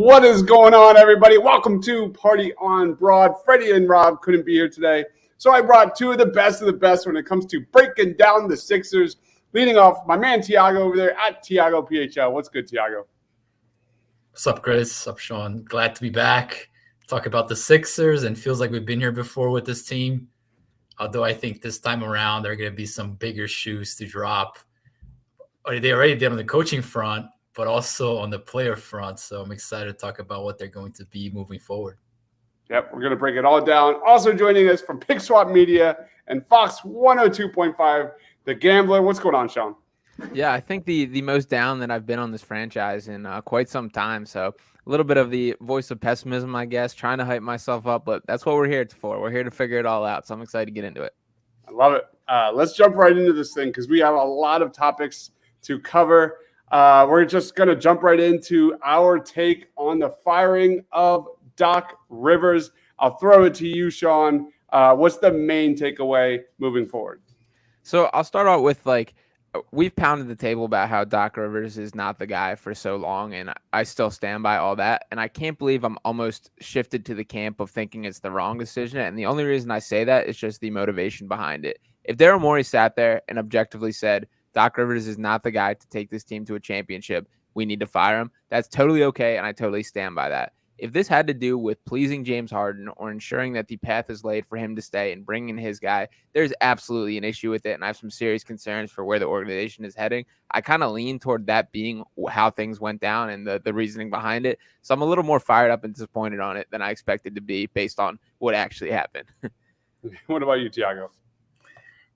What is going on, everybody? Welcome to Party on Broad. Freddie and Rob couldn't be here today, so I brought two of the best when it comes to breaking down the Sixers. Leading off, my man Tiago over there at Tiago PHL. What's good, Tiago? What's up, Chris? What's up, Sean? Glad to be back. Talk about the Sixers, and feels like we've been here before with this team. Although I think this time around there are going to be some bigger shoes to drop. They already did on the coaching front, but also on the player front. So I'm excited to talk about what they're going to be moving forward. Yep, we're going to break it all down. Also joining us from Pick Swap Media and Fox 102.5, The Gambler. What's going on, Sean? Yeah, I think the most down that I've been on this franchise in quite some time. So a little bit of the voice of pessimism, I guess, trying to hype myself up. But that's what we're here for. We're here to figure it all out. So I'm excited to get into it. I love it. Let's jump right into this thing because we have a lot of topics to cover. We're just going to jump right into our take on the firing of Doc Rivers. I'll throw it to you, Sean. What's the main takeaway moving forward? So I'll start out with, we've pounded the table about how Doc Rivers is not the guy for so long, and I still stand by all that. And I can't believe I'm almost shifted to the camp of thinking it's the wrong decision. And the only reason I say that is just the motivation behind it. If Daryl Morey sat there and objectively said, Doc Rivers is not the guy to take this team to a championship, we need to fire him, that's totally okay, and I totally stand by that. If this had to do with pleasing James Harden or ensuring that the path is laid for him to stay and bring in his guy, there's absolutely an issue with it, and I have some serious concerns for where the organization is heading. I kind of lean toward that being how things went down and the reasoning behind it, so I'm a little more fired up and disappointed on it than I expected to be based on what actually happened. What about you, Tiago?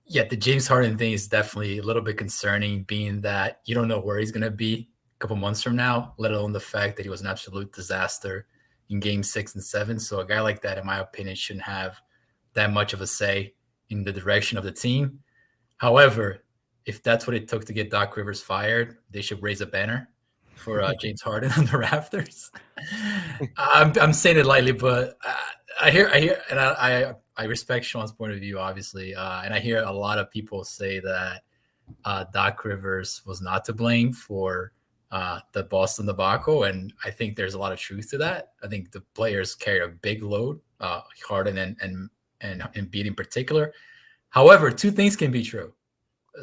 Yeah, the James Harden thing is definitely a little bit concerning, being that you don't know where he's going to be a couple months from now, let alone the fact that he was an absolute disaster in Game 6 and 7. So a guy like that, in my opinion, shouldn't have that much of a say in the direction of the team. However, if that's what it took to get Doc Rivers fired, they should raise a banner for James Harden on the rafters. I'm saying it lightly, but I hear, and I respect Sean's point of view, obviously, and I hear a lot of people say that Doc Rivers was not to blame for the Boston debacle, and I think there's a lot of truth to that. I think the players carried a big load, Harden and Embiid in particular. However, two things can be true.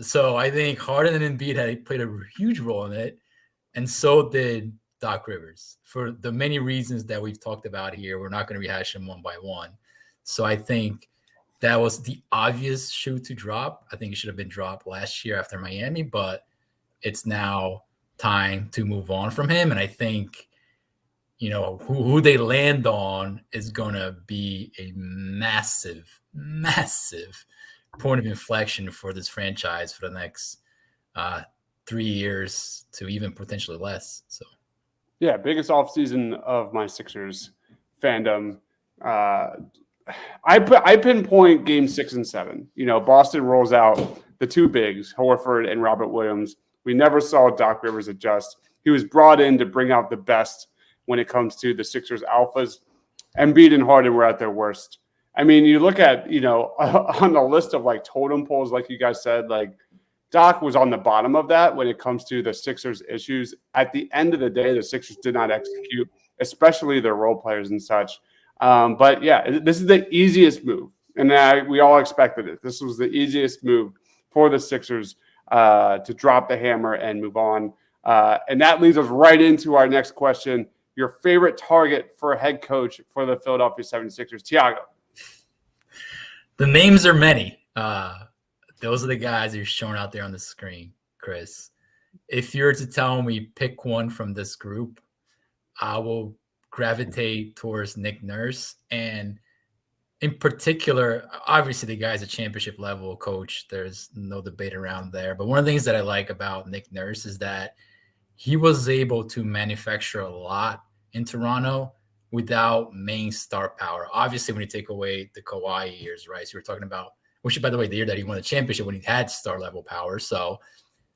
So I think Harden and Embiid had played a huge role in it, and so did Doc Rivers, for the many reasons that we've talked about here. We're not going to rehash them one by one. So I think that was the obvious shoe to drop. I think it should have been dropped last year after Miami, but it's now time to move on from him. And I think, who they land on is going to be a massive, massive point of inflection for this franchise for the next 3 years to even potentially less. So, yeah, biggest offseason of my Sixers fandom. I pinpoint Game 6 and 7. Boston rolls out the two bigs, Horford and Robert Williams. We never saw Doc Rivers adjust. He was brought in to bring out the best when it comes to the Sixers alphas. Embiid and Harden were at their worst. I mean, you look at, on the list of totem poles, like you guys said, Doc was on the bottom of that when it comes to the Sixers issues. At the end of the day, the Sixers did not execute, especially their role players and such. But yeah, this is the easiest move, and we all expected it. This was the easiest move for the Sixers to drop the hammer and move on. And that leads us right into our next question. Your favorite target for a head coach for the Philadelphia 76ers, Tiago? The names are many. Those are the guys you're showing out there on the screen, Chris. If you were to tell me pick one from this group, I will gravitate towards Nick Nurse. And in particular, obviously the guy's a championship level coach. There's no debate around there. But one of the things that I like about Nick Nurse is that he was able to manufacture a lot in Toronto without main star power. Obviously, when you take away the Kawhi years, right? So we're talking about, which, by the way, the year that he won the championship when he had star level power. So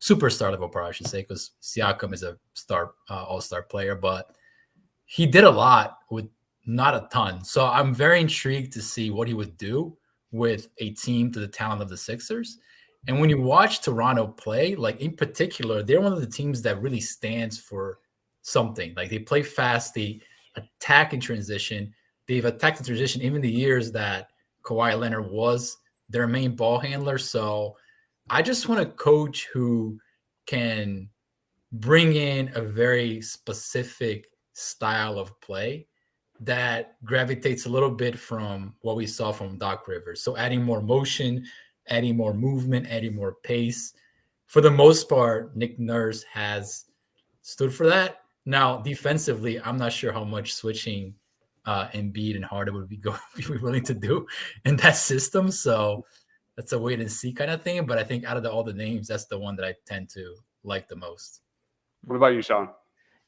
superstar level power, I should say, because Siakam is a star, all-star player. But he did a lot with not a ton. So I'm very intrigued to see what he would do with a team to the talent of the Sixers. And when you watch Toronto play, in particular, they're one of the teams that really stands for something. Like they play fast, they attack in transition. They've attacked in transition even the years that Kawhi Leonard was their main ball handler. So I just want a coach who can bring in a very specific style of play that gravitates a little bit from what we saw from Doc Rivers. So adding more motion, adding more movement, adding more pace. For the most part, Nick Nurse has stood for that. Now, defensively, I'm not sure how much switching Embiid and Harden would be willing to do in that system. So that's a wait and see kind of thing. But I think out of all the names, that's the one that I tend to like the most. What about you, Sean?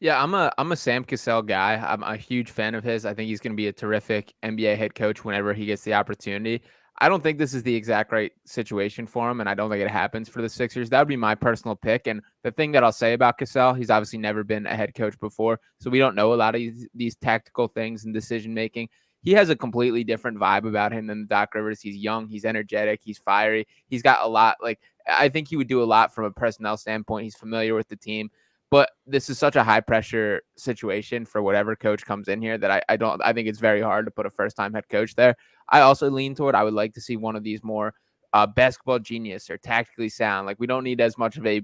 Yeah, I'm a Sam Cassell guy. I'm a huge fan of his. I think he's going to be a terrific NBA head coach whenever he gets the opportunity. I don't think this is the exact right situation for him, and I don't think it happens for the Sixers. That would be my personal pick. And the thing that I'll say about Cassell, he's obviously never been a head coach before, so we don't know a lot of these tactical things and decision-making. He has a completely different vibe about him than Doc Rivers. He's young, he's energetic, he's fiery. He's got a lot. Like, I think he would do a lot from a personnel standpoint. He's familiar with the team. But this is such a high pressure situation for whatever coach comes in here that I think it's very hard to put a first time head coach there. I also lean toward I would like to see one of these more basketball genius or tactically sound. Like we don't need as much of a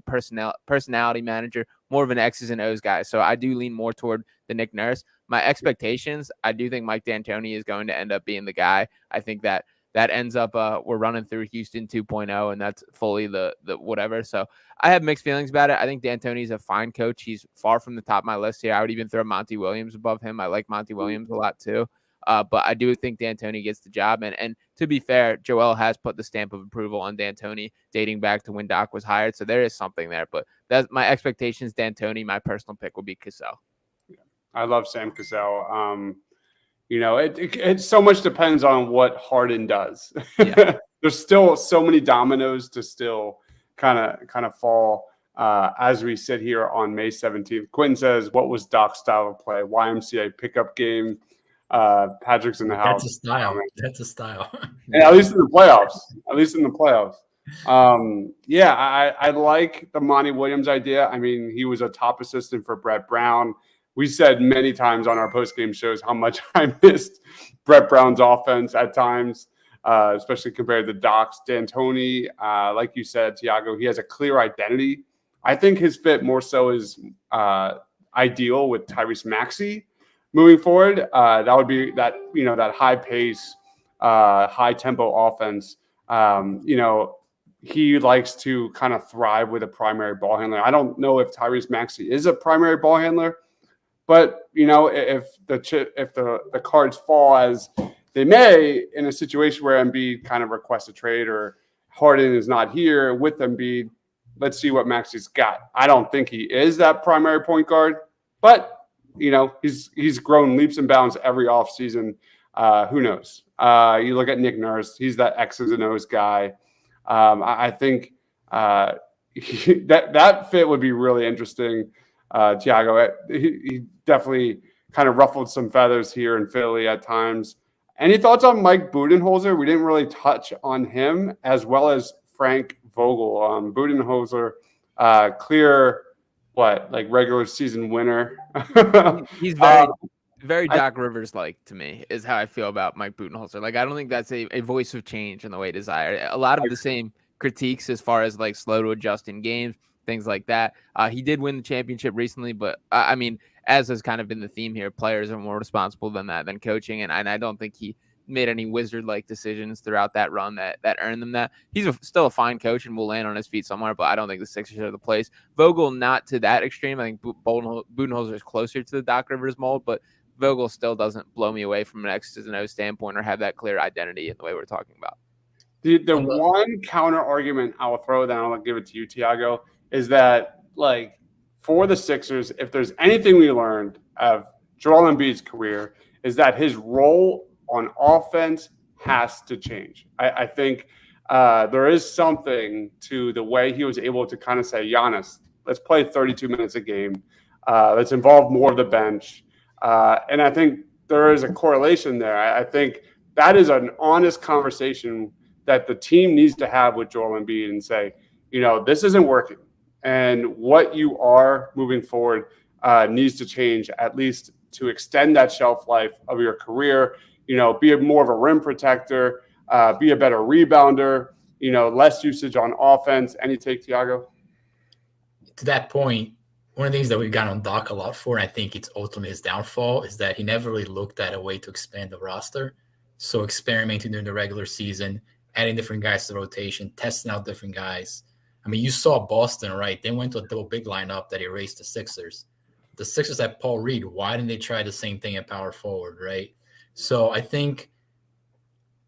personality manager, more of an X's and O's guy. So I do lean more toward the Nick Nurse. My expectations, I do think Mike D'Antoni is going to end up being the guy. I think that ends up we're running through Houston 2.0, and that's fully the whatever. So I have mixed feelings about it. I think D'Antoni is a fine coach. He's far from the top of my list here. I would even throw Monty Williams above him. I like Monty Williams a lot too. But I do think D'Antoni gets the job. And to be fair, Joel has put the stamp of approval on D'Antoni dating back to when Doc was hired. So there is something there. But that's my expectations. D'Antoni, my personal pick will be Cassell. I love Sam Cassell. It so much depends on what Harden does. Yeah. There's still so many dominoes to still kind of fall as we sit here on May 17th. Quentin says, what was Doc's style of play? YMCA pickup game. Patrick's in the house. That's a style. That's a style. And at least in the playoffs. I like the Monty Williams idea. I mean, he was a top assistant for Brett Brown. We said many times on our post-game shows how much I missed Brett Brown's offense at times, especially compared to Doc's. D'Antoni, like you said, Tiago, he has a clear identity. I think his fit more so is ideal with Tyrese Maxey moving forward. That would be that high pace, high tempo offense. He likes to kind of thrive with a primary ball handler. I don't know if Tyrese Maxey is a primary ball handler. But, if the cards fall as they may in a situation where Embiid kind of requests a trade or Harden is not here with Embiid, let's see what Maxey's got. I don't think he is that primary point guard, but, he's grown leaps and bounds every offseason. Who knows? You look at Nick Nurse, he's that X's and O's guy. I think that fit would be really interesting. Tiago, he definitely kind of ruffled some feathers here in Philly at times. Any thoughts on Mike Budenholzer? We didn't really touch on him, as well as Frank Vogel. Budenholzer, clear, regular season winner. He's very Doc Rivers-like to me, is how I feel about Mike Budenholzer. Like, I don't think that's a voice of change in the way desired. A lot of the same critiques as far as slow to adjust in games, things like that. He did win the championship recently, but I mean, as has kind of been the theme here, players are more responsible than coaching. And I don't think he made any wizard-like decisions throughout that run that earned them that. He's still a fine coach and will land on his feet somewhere, but I don't think the Sixers are the place. Vogel, not to that extreme. I think Budenholzer is closer to the Doc Rivers mold, but Vogel still doesn't blow me away from an X's and O's standpoint or have that clear identity in the way we're talking about. The one counter argument I will throw, then I'll give it to you, Tiago, is that for the Sixers, if there's anything we learned of Joel Embiid's career, is that his role on offense has to change. I think there is something to the way he was able to kind of say, Giannis, let's play 32 minutes a game. Let's involve more of the bench. And I think there is a correlation there. I think that is an honest conversation that the team needs to have with Joel Embiid and say, this isn't working. And what you are moving forward, needs to change, at least to extend that shelf life of your career. Be more of a rim protector, be a better rebounder, less usage on offense. Any take, Tiago? To that point, one of the things that we've got on Doc a lot for, and I think it's ultimately his downfall, is that he never really looked at a way to expand the roster. So experimenting during the regular season, adding different guys to the rotation, testing out different guys. I mean, you saw Boston, right? They went to a double big lineup that erased the Sixers. The Sixers had Paul Reed. Why didn't they try the same thing at power forward, right? So I think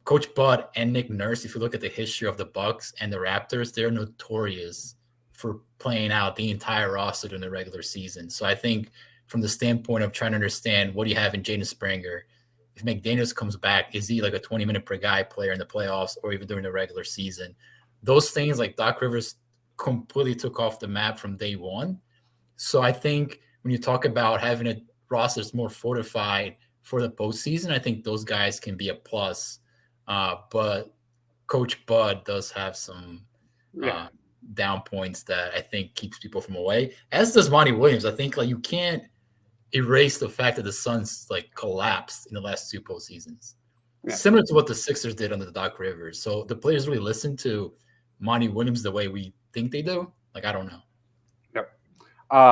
Coach Bud and Nick Nurse, if you look at the history of the Bucks and the Raptors, they're notorious for playing out the entire roster during the regular season. So I think from the standpoint of trying to understand what do you have in Jaden Springer, if McDaniels comes back, is he like a 20-minute per guy player in the playoffs or even during the regular season? Those things like Doc Rivers completely took off the map from day one. So I think when you talk about having a roster that's more fortified for the postseason, I think those guys can be a plus. But Coach Bud does have some down points that I think keeps people from away, as does Monty Williams. I think like you can't erase the fact that the Suns like collapsed in the last two postseasons, similar to what the Sixers did under the Doc Rivers. So the players really listen to Monty Williams the way we think they do. Like, I don't know. Yep.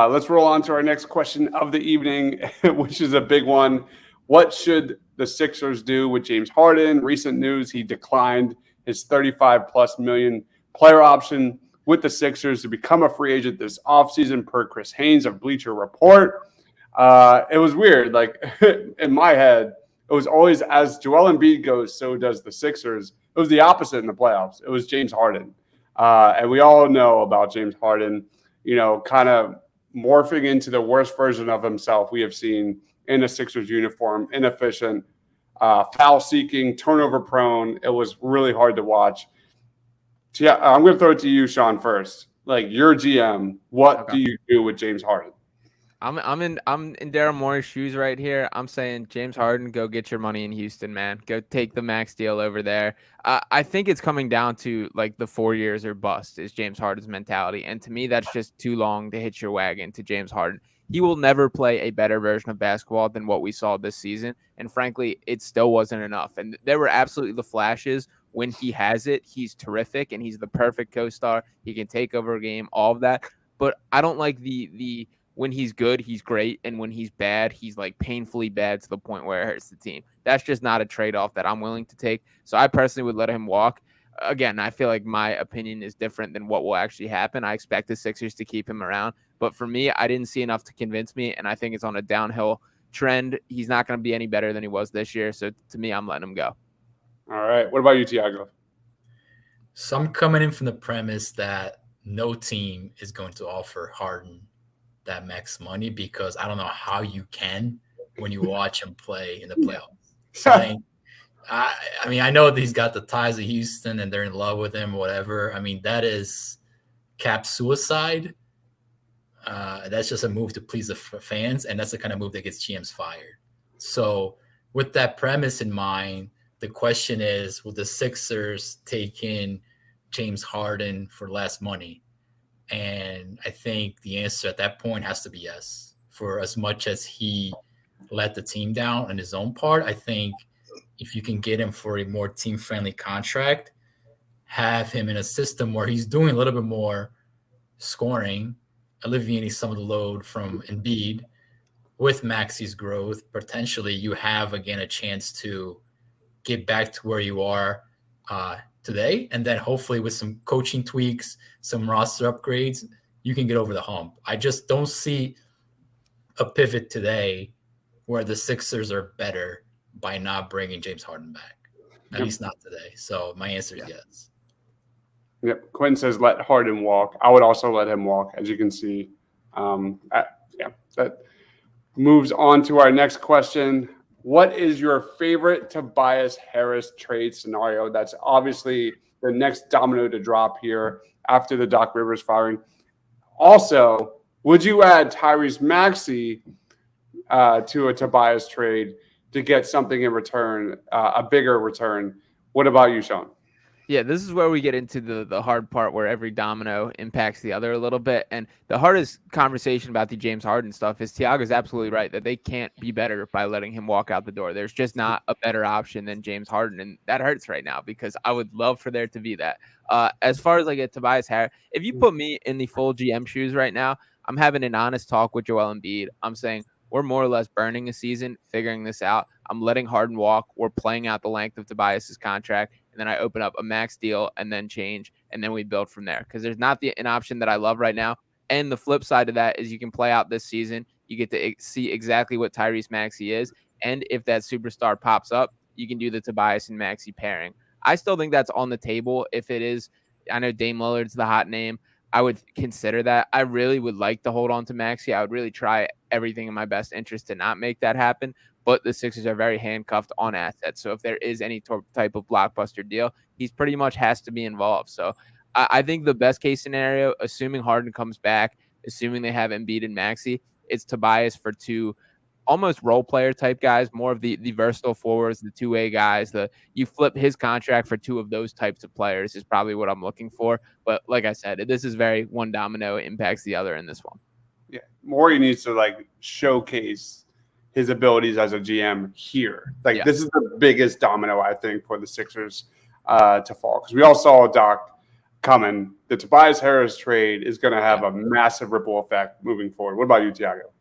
Let's roll on to our next question of the evening, which is a big one. What should the Sixers do with James Harden? Recent news, he declined his $35+ million player option with the Sixers to become a free agent this offseason, per Chris Haynes of Bleacher Report. It was weird. Like, in my head, it was always, as Joel Embiid goes, so does the Sixers. It was the opposite in the playoffs. It was James Harden. And we all know about James Harden, kind of morphing into the worst version of himself we have seen in a Sixers uniform, inefficient, foul-seeking, turnover-prone. It was really hard to watch. So, yeah, I'm going to throw it to you, Sean, first. Like, your GM, what do you do with James Harden? I'm in Daryl Morey's shoes right here. I'm saying, James Harden, go get your money in Houston, man. Go take the max deal over there. I think it's coming down to like the 4 years or bust is James Harden's mentality. And to me, that's just too long to hitch your wagon to James Harden. He will never play a better version of basketball than what we saw this season. And frankly, it still wasn't enough. And there were absolutely the flashes. When he has it, he's terrific and he's the perfect co-star. He can take over a game, all of that. But I don't like the when he's good, he's great. And when he's bad, he's like painfully bad to the point where it hurts the team. That's just not a trade-off that I'm willing to take. So I personally would let him walk. Again, I feel like my opinion is different than what will actually happen. I expect the Sixers to keep him around. But for me, I didn't see enough to convince me. And I think it's on a downhill trend. He's not going to be any better than he was this year. So to me, I'm letting him go. All right. What about you, Tiago? So I'm coming in from the premise that no team is going to offer Harden that max money, because I don't know how you can when you watch him play in the playoffs. So I mean, I know that he's got the ties to Houston and they're in love with him, whatever. I mean, that is cap suicide. That's just a move to please the fans, and that's the kind of move that gets GMs fired. So with that premise in mind, the question is, will the Sixers take in James Harden for less money? And I think the answer at that point has to be yes. For as much as he let the team down on his own part, I think if you can get him for a more team-friendly contract, have him in a system where he's doing a little bit more scoring, alleviating some of the load from Embiid, with Maxi's growth, potentially you have, again, a chance to get back to where you are today. And then hopefully with some coaching tweaks, some roster upgrades, you can get over the hump. I just don't see a pivot today where the Sixers are better by not bringing James Harden back, at least not today. So my answer is yes. Yep. Quinn says, let Harden walk. I would also let him walk, as you can see. That moves on to our next question. What is your favorite Tobias Harris trade scenario? That's obviously the next domino to drop here after the Doc Rivers firing. Also, would you add Tyrese Maxey to a Tobias trade to get something in return, a bigger return? What about you, Sean? Yeah, this is where we get into the hard part where every domino impacts the other a little bit. And the hardest conversation about the James Harden stuff is Tiago's absolutely right that they can't be better by letting him walk out the door. There's just not a better option than James Harden. And that hurts right now because I would love for there to be that. As far as like a Tobias Harris, if you put me in the full GM shoes right now, I'm having an honest talk with Joel Embiid. I'm saying we're more or less burning a season, figuring this out. I'm letting Harden walk. We're playing out the length of Tobias's contract. And then I open up a max deal and then change. And then we build from there. Because there's not an option that I love right now. And the flip side of that is you can play out this season. You get to see exactly what Tyrese Maxey is. And if that superstar pops up, you can do the Tobias and Maxey pairing. I still think that's on the table. If it is, I know Dame Lillard's the hot name. I would consider that. I really would like to hold on to Maxey. I would really try everything in my best interest to not make that happen. But the Sixers are very handcuffed on assets. So if there is any type of blockbuster deal, he's pretty much has to be involved. So I think the best case scenario, assuming Harden comes back, assuming they have Embiid and Maxey, it's Tobias for two almost role player type guys, more of the versatile forwards, the two-way guys. You flip his contract for two of those types of players is probably what I'm looking for. But like I said, this is very one domino impacts the other in this one. Yeah, Morey needs to like showcase his abilities as a GM here. Like this is the biggest domino I think for the Sixers to fall because we all saw Doc coming. The Tobias Harris trade is going to have a massive ripple effect moving forward. What about you, Tiago?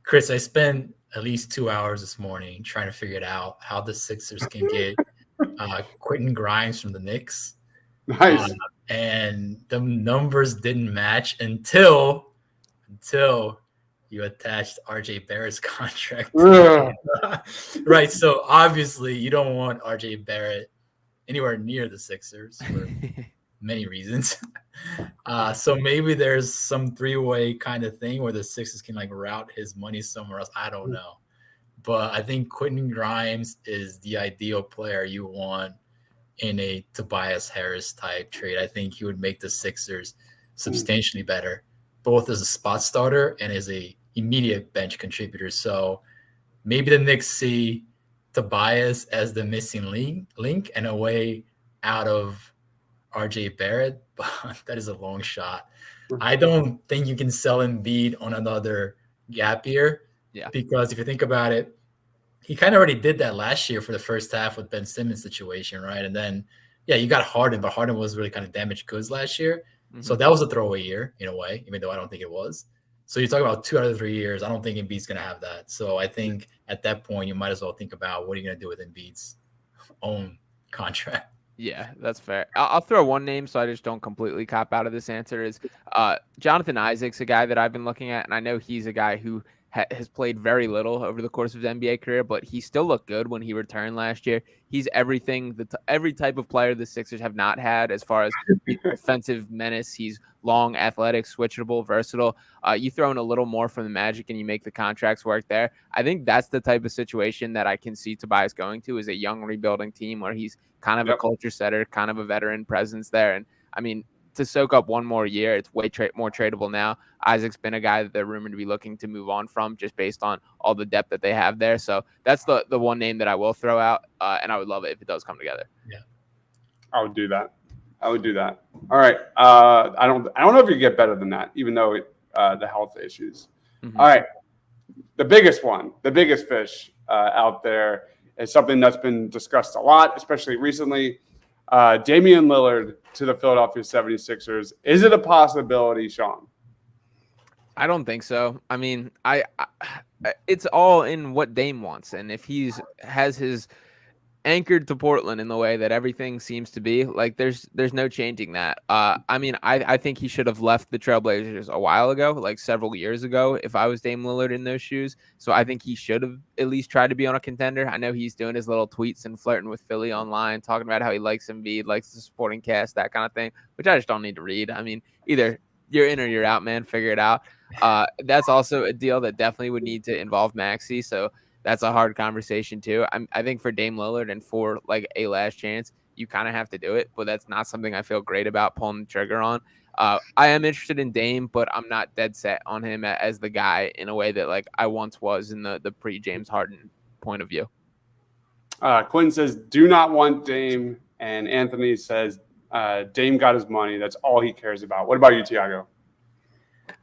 Chris, I spent at least 2 hours this morning trying to figure it out how the Sixers can get Quentin Grimes from the Knicks. Nice. And the numbers didn't match until you attached RJ Barrett's contract. Right. So obviously you don't want RJ Barrett anywhere near the Sixers for many reasons. So maybe there's some three-way kind of thing where the Sixers can like route his money somewhere else. I don't know. But I think Quentin Grimes is the ideal player you want in a Tobias Harris type trade. I think he would make the Sixers substantially better, both as a spot starter and as a immediate bench contributor. So maybe the Knicks see Tobias as the missing link and a way out of RJ Barrett, but that is a long shot. I don't think you can sell Embiid on another gap year. Yeah. Because if you think about it, he kind of already did that last year for the first half with Ben Simmons' situation, right? And then, you got Harden, but Harden was really kind of damaged goods last year. Mm-hmm. So that was a throwaway year in a way, even though I don't think it was. So you're talking about 2 out of 3 years. I don't think Embiid's going to have that. So I think at that point, you might as well think about what are you going to do with Embiid's own contract. Yeah, that's fair. I'll throw one name so I just don't completely cop out of this answer is Jonathan Isaac's a guy that I've been looking at, and I know he's a guy who has played very little over the course of his NBA career, but he still looked good when he returned last year. He's everything, every type of player the Sixers have not had as far as offensive menace. He's long, athletic, switchable, versatile. You throw in a little more from the Magic and you make the contracts work there. I think that's the type of situation that I can see Tobias going to is a young rebuilding team where he's kind of a culture setter, kind of a veteran presence there. And I mean, to soak up one more year, it's way more tradable now. Isaac's been a guy that they're rumored to be looking to move on from just based on all the depth that they have there. So that's the one name that I will throw out, and I would love it if it does come together. Yeah, I would do that. All right. I don't know if you get better than that, even though the health issues. Mm-hmm. All right. The biggest fish out there is something that's been discussed a lot, especially recently. Damian Lillard to the Philadelphia 76ers. Is it a possibility, Sean? I don't think so. I mean, it's all in what Dame wants. And if has his anchored to Portland in the way that everything seems to be, like there's no changing that. I mean, I think he should have left the Trailblazers a while ago, like several years ago, if I was Dame Lillard in those shoes. So I think he should have at least tried to be on a contender. I know he's doing his little tweets and flirting with Philly online, talking about how he likes Embiid, likes the supporting cast, that kind of thing, which I just don't need to read. I mean, either you're in or you're out, man. Figure it out. That's also a deal that definitely would need to involve Maxey. So that's a hard conversation too. I think for Dame Lillard and for like a last chance, you kind of have to do it, but that's not something I feel great about pulling the trigger on. I am interested in Dame, but I'm not dead set on him as the guy in a way that like I once was in the pre-James Harden point of view. Quinn says, do not want Dame And Anthony says Dame got his money. That's all he cares about. What about you, Tiago?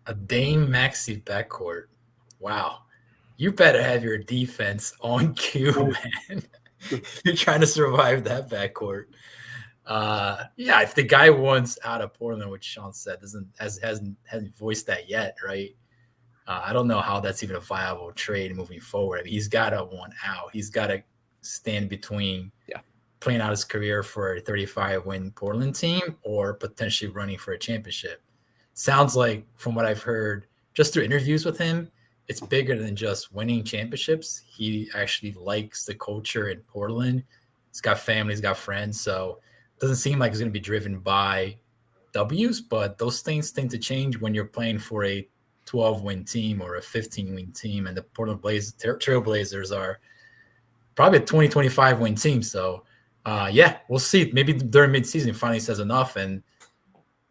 A Dame Maxey backcourt. Wow. You better have your defense on cue, man. You're trying to survive that backcourt. Yeah, if the guy wants out of Portland, which Sean said hasn't voiced that yet, right? I don't know how that's even a viable trade moving forward. I mean, he's got to want out. He's got to stand between playing out his career for a 35-win Portland team or potentially running for a championship. Sounds like, from what I've heard, just through interviews with him, it's bigger than just winning championships. He actually likes the culture in Portland. He's got family, he's got friends. So it doesn't seem like it's going to be driven by W's, but those things tend to change when you're playing for a 12-win team or a 15-win team. And the Portland Trailblazers are probably a 20-25-win team. So, yeah, we'll see. Maybe during midseason, finally says enough. And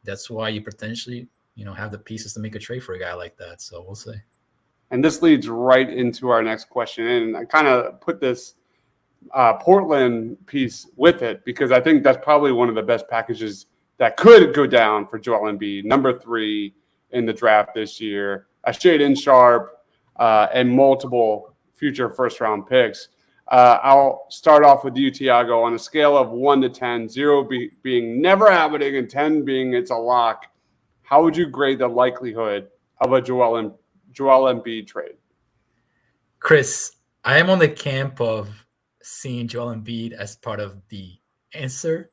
that's why you potentially, have the pieces to make a trade for a guy like that. So we'll see. And this leads right into our next question. And I kind of put this Portland piece with it because I think that's probably one of the best packages that could go down for Joel Embiid, number 3 in the draft this year, a Shaedon Sharpe, and multiple future first-round picks. I'll start off with you, Tiago, on a scale of 1 to 10, 0 being never happening and 10 being it's a lock. How would you grade the likelihood of a Joel Embiid trade? Chris, I am on the camp of seeing Joel Embiid as part of the answer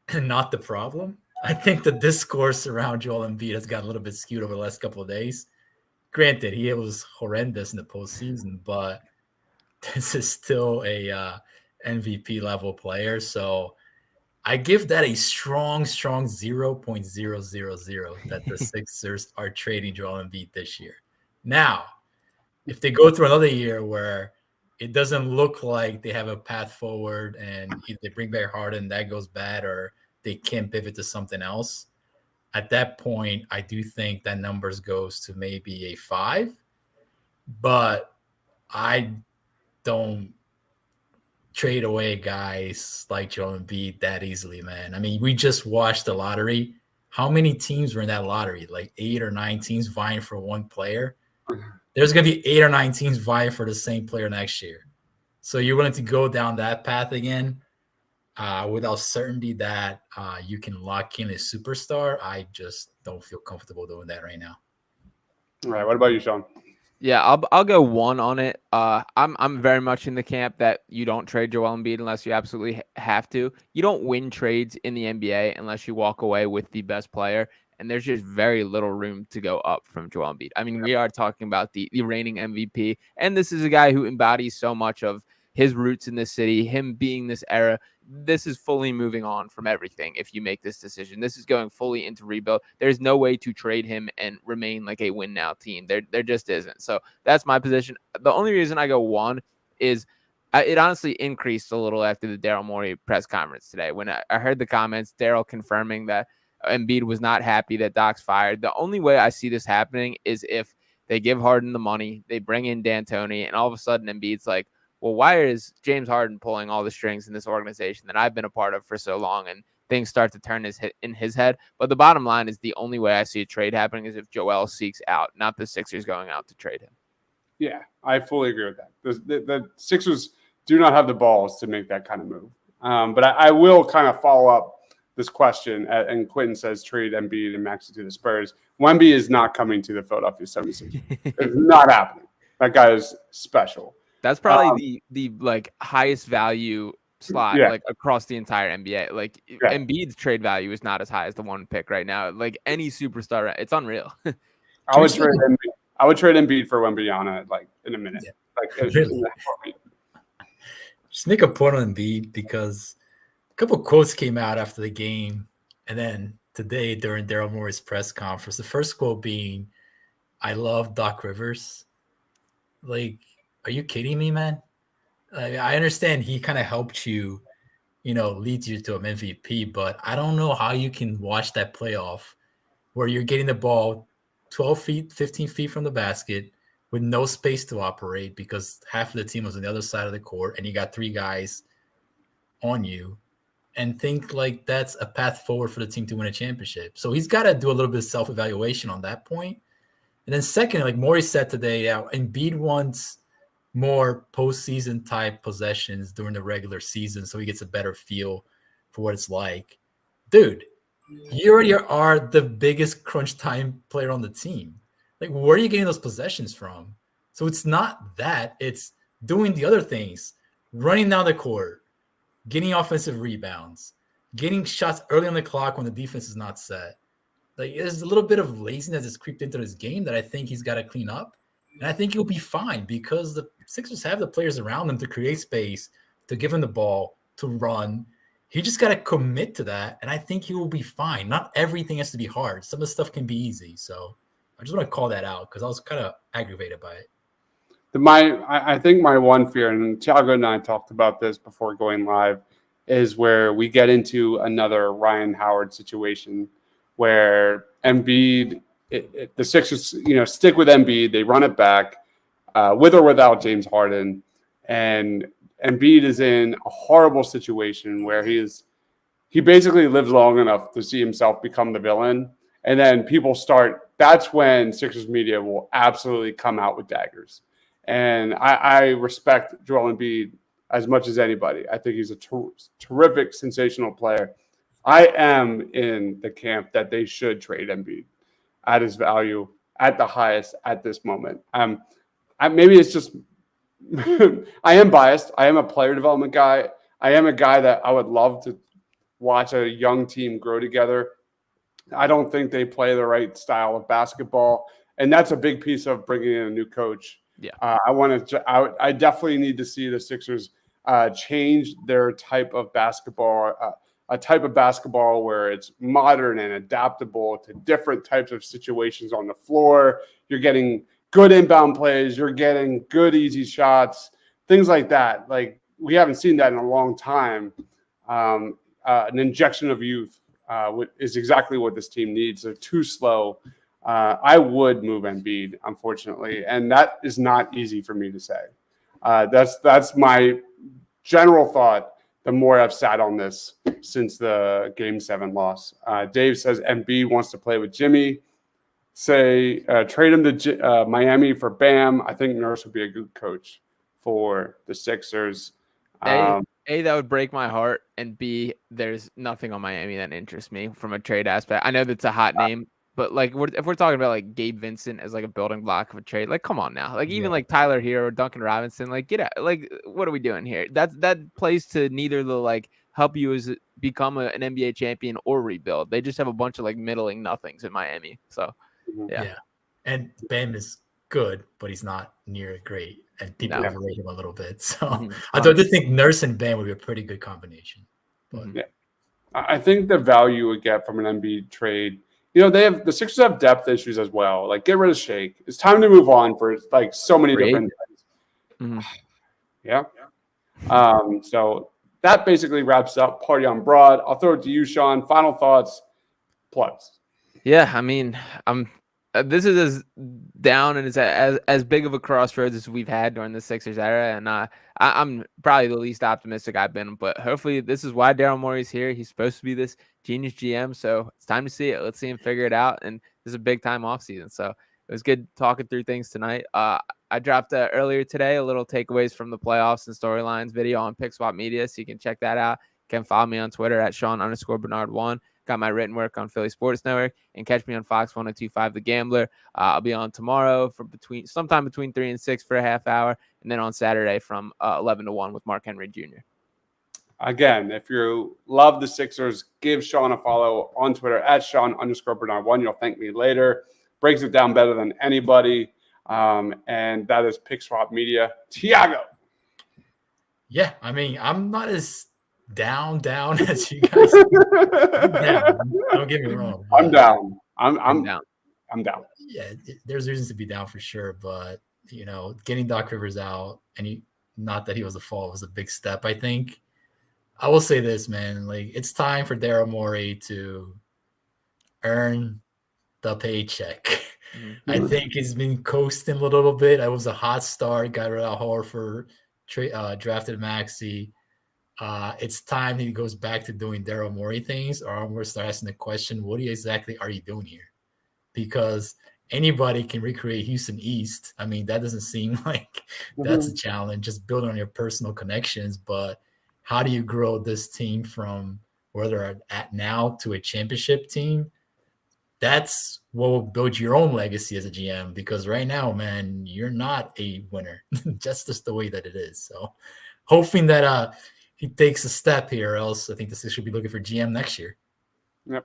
and not the problem. I think the discourse around Joel Embiid has gotten a little bit skewed over the last couple of days. Granted, he was horrendous in the postseason, but this is still a MVP level player. So I give that a strong 0.000 that the Sixers are trading Joel Embiid this year. Now, if they go through another year where it doesn't look like they have a path forward and if they bring back Harden, that goes bad, or they can't pivot to something else, at that point, I do think that numbers goes to maybe a 5. But I don't trade away guys like Joel Embiid that easily, man. I mean, we just watched the lottery. How many teams were in that lottery? Like 8 or 9 teams vying for one player. There's going to be 8 or 9 teams vying for the same player next year. So you're willing to go down that path again without certainty that you can lock in a superstar? I just don't feel comfortable doing that right now. All right. What about you, Sean? Yeah, I'll go 1 on it. I'm very much in the camp that you don't trade Joel Embiid unless you absolutely have to. You don't win trades in the NBA unless you walk away with the best player, and there's just very little room to go up from Joel Embiid. I mean, we are talking about the reigning MVP, and this is a guy who embodies so much of his roots in this city, him being this era. This is fully moving on from everything. If you make this decision, this is going fully into rebuild. There's no way to trade him and remain like a win now team. There just isn't. So that's my position. The only reason I go 1 is it honestly increased a little after the Daryl Morey press conference today. When I heard the comments, Daryl confirming that Embiid was not happy that Doc's fired. The only way I see this happening is if they give Harden the money, they bring in D'Antoni, and all of a sudden Embiid's like, well, why is James Harden pulling all the strings in this organization that I've been a part of for so long? And things start to turn in his head. But the bottom line is the only way I see a trade happening is if Joel seeks out, not the Sixers going out to trade him. Yeah, I fully agree with that. The Sixers do not have the balls to make that kind of move. But I will kind of follow up this question. And Quentin says trade Embiid and Maxey to the Spurs. Wemby is not coming to the Philadelphia 76ers. It's not happening. That guy is special. That's probably the like highest value slot like across the entire NBA. Like Embiid's trade value is not as high as the 1 pick right now. Like any superstar, it's unreal. I would trade Embiid for Wembanyama like in a minute. Yeah. Like Really? Just make a point on Embiid because a couple of quotes came out after the game, and then today during Daryl Morey's press conference, the first quote being, "I love Doc Rivers." Like, are you kidding me, man? I understand he kind of helped you, leads you to an MVP, but I don't know how you can watch that playoff where you're getting the ball 12 feet, 15 feet from the basket with no space to operate because half of the team was on the other side of the court and you got 3 guys on you. and think like that's a path forward for the team to win a championship. So he's got to do a little bit of self-evaluation on that point. And then second, like Morey said today, Embiid wants more postseason type possessions during the regular season so he gets a better feel for what it's like. Dude, you already are the biggest crunch time player on the team. Like, where are you getting those possessions from? So it's not that. It's doing the other things, running down the court, getting offensive rebounds, getting shots early on the clock when the defense is not set. Like, there's a little bit of laziness that's creeped into his game that I think he's got to clean up. And I think he'll be fine because the Sixers have the players around them to create space, to give him the ball, to run. He just got to commit to that, and I think he will be fine. Not everything has to be hard. Some of the stuff can be easy. So I just want to call that out because I was kind of aggravated by it. I think my one fear, and Thiago and I talked about this before going live, is where we get into another Ryan Howard situation where Embiid, the Sixers, stick with Embiid. They run it back with or without James Harden. And Embiid is in a horrible situation where he basically lives long enough to see himself become the villain. And then that's when Sixers media will absolutely come out with daggers. And I respect Joel Embiid as much as anybody. I think he's a terrific, sensational player. I am in the camp that they should trade Embiid at his value at the highest at this moment. Maybe it's just I am biased. I am a player development guy. I am a guy that I would love to watch a young team grow together. I don't think they play the right style of basketball, and that's a big piece of bringing in a new coach. Yeah, I definitely need to see the Sixers change their type of basketball, a type of basketball where it's modern and adaptable to different types of situations on the floor. You're getting good inbound plays. You're getting good, easy shots, things like that. Like, we haven't seen that in a long time. An injection of youth is exactly what this team needs. They're too slow. I would move Embiid, unfortunately, and that is not easy for me to say. That's my general thought. The more I've sat on this since the Game 7 loss. Dave says Embiid wants to play with Jimmy. Trade him to Miami for Bam. I think Nurse would be a good coach for the Sixers. A, that would break my heart, and B, there's nothing on Miami that interests me from a trade aspect. I know that's a hot name, but like if we're talking about like Gabe Vincent as like a building block of a trade, like come on now, like even like Tyler Hero or Duncan Robinson, like get out, like what are we doing here? That plays to neither the like help you as become an NBA champion or rebuild. They just have a bunch of like middling nothings in Miami. So yeah. And Bam is good, but he's not near great, and people overrate him a little bit. So I do think Nurse and Bam would be a pretty good combination. But I think the value we get from an Embiid trade, the Sixers have depth issues as well. Like, get rid of Shake. It's time to move on for like so many different things. So that basically wraps up Party on Broad. I'll throw it to you, Sean. Final thoughts, plugs. Yeah, I mean, this is as down and as big of a crossroads as we've had during the Sixers era, and I'm probably the least optimistic I've been. But hopefully, this is why Daryl Morey's here. He's supposed to be this genius GM, so it's time to see it. Let's see him figure it out. And this is a big time offseason, so it was good talking through things tonight. I dropped earlier today a little takeaways from the playoffs and storylines video on Pick Swap Media, so you can check that out. You can follow me on Twitter at Sean_Bernard1. Got my written work on Philly Sports Network, and catch me on Fox 102.5 The Gambler. I'll be on tomorrow sometime between 3 and 6 for a half hour, and then on Saturday from 11 to 1 with Mark Henry Jr. Again, if you love the Sixers, give Sean a follow on Twitter at Sean_Bernard1. You'll thank me later. Breaks it down better than anybody. And that is Pick Swap Media. Thiago. Yeah, I mean, I'm not as down as you guys. Don't get me wrong. I'm down. I'm down. I'm down. Yeah, there's reasons to be down for sure, but getting Doc Rivers out, and not that he was a fall, was a big step. I think. I will say this, man. Like, it's time for Daryl Morey to earn the paycheck. I think he's been coasting a little bit. I was a hot start. Got rid of Horford, drafted Maxey. It's time he goes back to doing Daryl Morey things, or I'm going to start asking the question, what exactly are you doing here? Because anybody can recreate Houston East. I mean, that doesn't seem like that's a challenge, just building on your personal connections. But how do you grow this team from where they're at now to a championship team? That's what will build your own legacy as a GM, because right now, man, you're not a winner. Just the way that it is. So hoping that he takes a step here, else I think this should be looking for GM next year. Yep,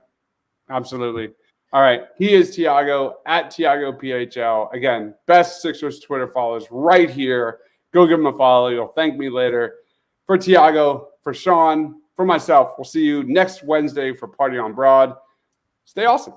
absolutely. All right. He is Tiago at Tiago PHL. Again, best Sixers Twitter followers right here. Go give him a follow. You'll thank me later. For Tiago, for Sean, for myself, we'll see you next Wednesday for Party on Broad. Stay awesome.